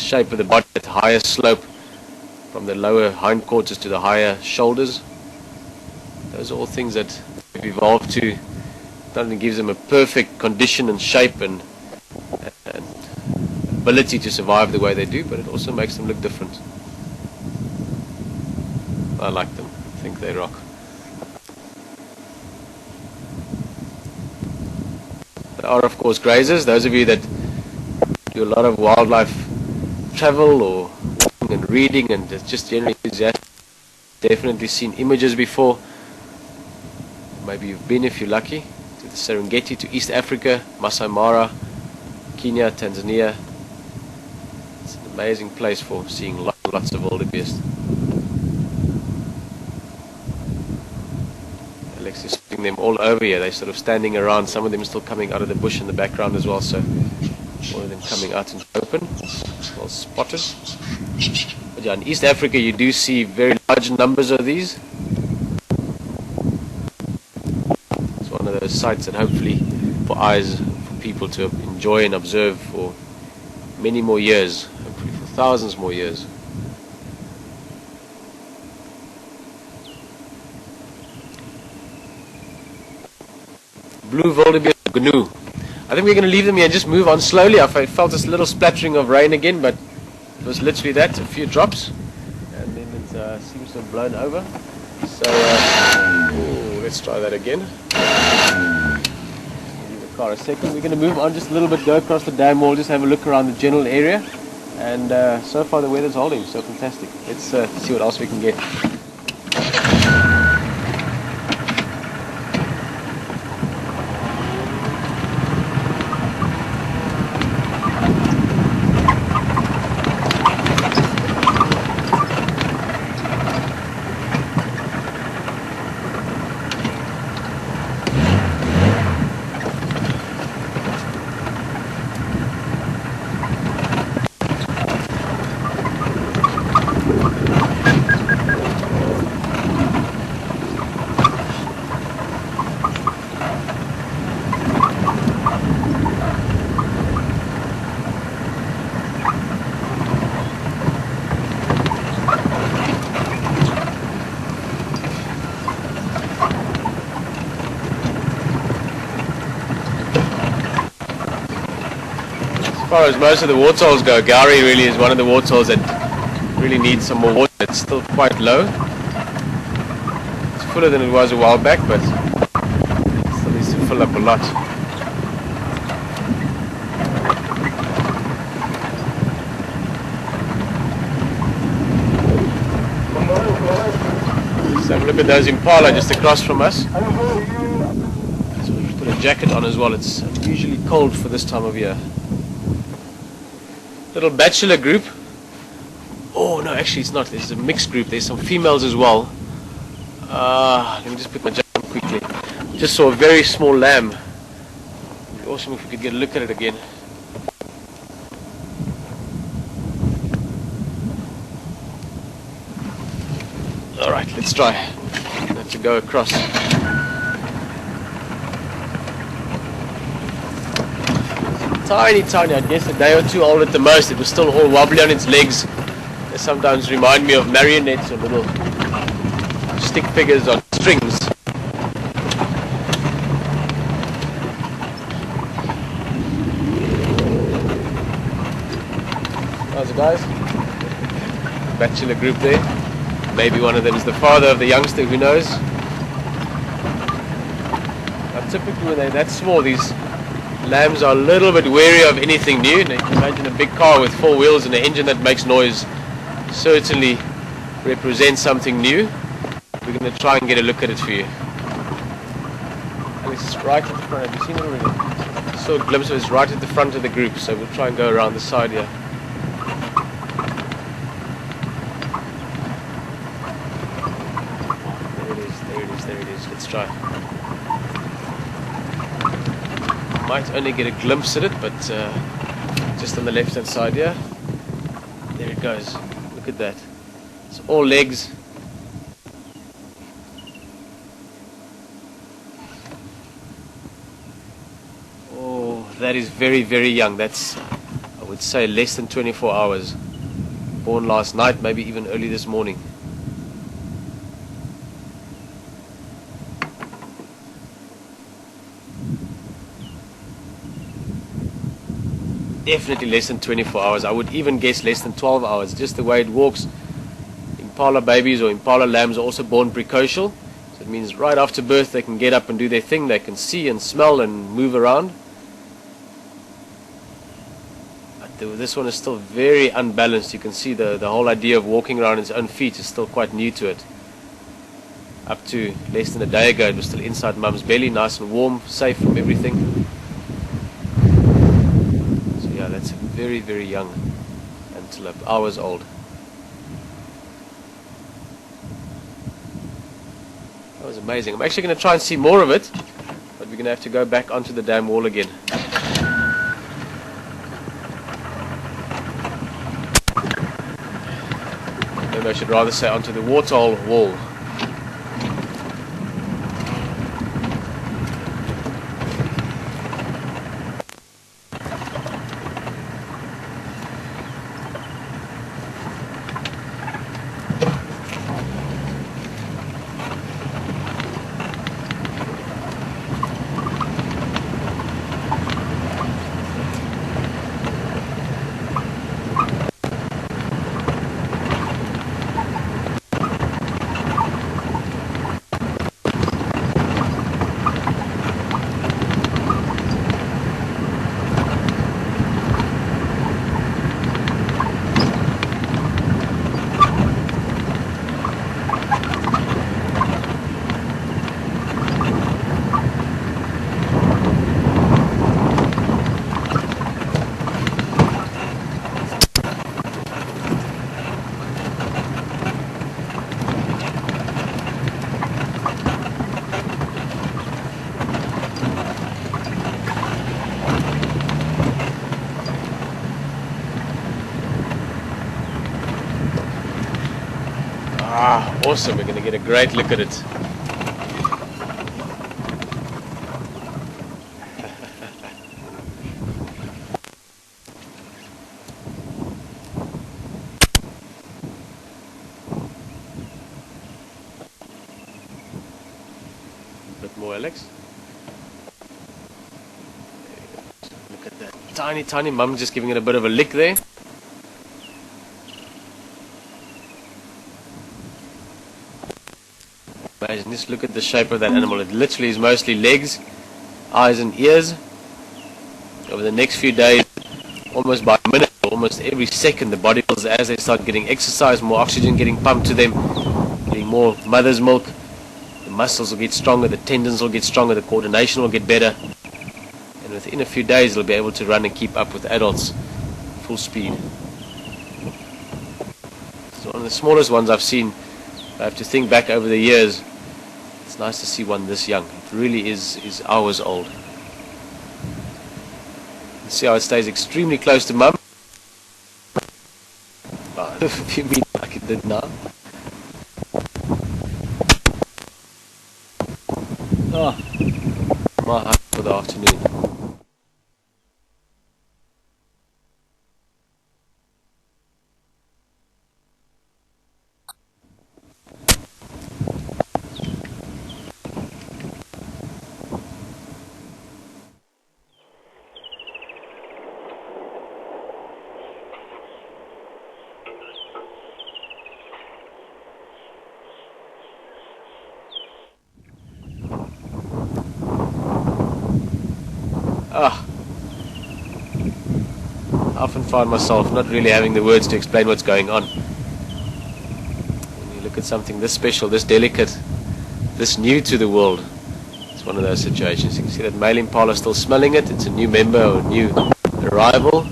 shape of the body at the higher slope, from the lower hindquarters to the higher shoulders. Those are all things that have evolved to not only gives them a perfect condition and shape and ability to survive the way they do, but it also makes them look different. I like them. I think they rock. They are, of course, grazers. Those of you that do a lot of wildlife travel or walking and reading and just generally enthusiastic, definitely seen images before. Maybe you've been, if you're lucky, to the Serengeti, to East Africa, Masai Mara, Kenya, Tanzania. It's an amazing place for seeing lots of wildebeest. Alex is seeing them all over here. They're sort of standing around. Some of them still coming out of the bush in the background as well. So all of them coming out into the open. Well spotted. But yeah, in East Africa you do see very large numbers of these. It's one of those sites that hopefully for eyes for people to enjoy and observe for many more years, hopefully for thousands more years. Blue wildebeest gnu. I think we're going to leave them here and just move on slowly. I felt this little splattering of rain again, but it was literally that, a few drops, and then it seems to have blown over. So let's try that again. Leave the car a second. We're going to move on just a little bit, go across the dam wall, just have a look around the general area, and so far the weather's holding, so fantastic. Let's see what else we can get. As far as most of the waterholes go, Gowrie really is one of the waterholes that really needs some more water. It's still quite low. It's fuller than it was a while back, but it still needs to fill up a lot. Let's have a look at those Impala just across from us. So we'll put a jacket on as well. It's unusually cold for this time of year. Little bachelor group. Oh no, actually it's not. There's a mixed group. There's some females as well. Let me just put my jacket on quickly. Just saw a very small lamb. It'd be awesome if we could get a look at it again. Alright, let's try. Have to go across. Tiny, I guess a day or two old at the most. It was still all wobbly on its legs. They sometimes remind me of marionettes or little stick figures on strings. How's it, guys? Bachelor group there. Maybe one of them is the father of the youngster, who knows? Now, typically when they're that small, these lambs are a little bit wary of anything new. Now you can imagine a big car with 4 wheels and an engine that makes noise certainly represents something new. We're going to try and get a look at it for you. And it's right at the front. Have you seen it already? I saw a glimpse of it. It's right at the front of the group, so we'll try and go around the side here. There it is. Let's try. Might only get a glimpse at it, but just on the left hand side here. There it goes. Look at that. It's all legs. Oh, that is very, very young. That's, I would would say less than 24 hours. Born last night, maybe even early this morning. Definitely less than 24 hours. I would even guess less than 12 hours, just the way it walks. Impala babies or Impala lambs are also born precocial. So it means right after birth they can get up and do their thing. They can see and smell and move around. This one is still very unbalanced. You can see the whole idea of walking around its own feet is still quite new to it. Up to less than a day ago it was still inside mum's belly, nice and warm, safe from everything. So yeah, that's very, very young, until hours old. That was amazing. I'm actually going to try and see more of it, but we're going to have to go back onto the dam wall again. Maybe I should rather say onto the waterhole wall. Ah, awesome. We're going to get a great look at it. A bit more, Alex. Look at that tiny, tiny mum just giving it a bit of a lick there. Imagine, just look at the shape of that animal. It literally is mostly legs, eyes and ears. Over the next few days, almost by a minute, almost every second, the body builds as they start getting exercise, more oxygen getting pumped to them, getting more mother's milk. The muscles will get stronger, the tendons will get stronger, the coordination will get better. And within a few days, they'll be able to run and keep up with adults, full speed. It's one of the smallest ones I've seen. I have to think back over the years. It's nice to see one this young. It really is hours old. You see how it stays extremely close to mum. If you mean like it did now. Ah, my heart for the afternoon. Ah, I often find myself not really having the words to explain what's going on. When you look at something this special, this delicate, this new to the world, it's one of those situations. You can see that male impala still smelling it. It's a new member or a new arrival.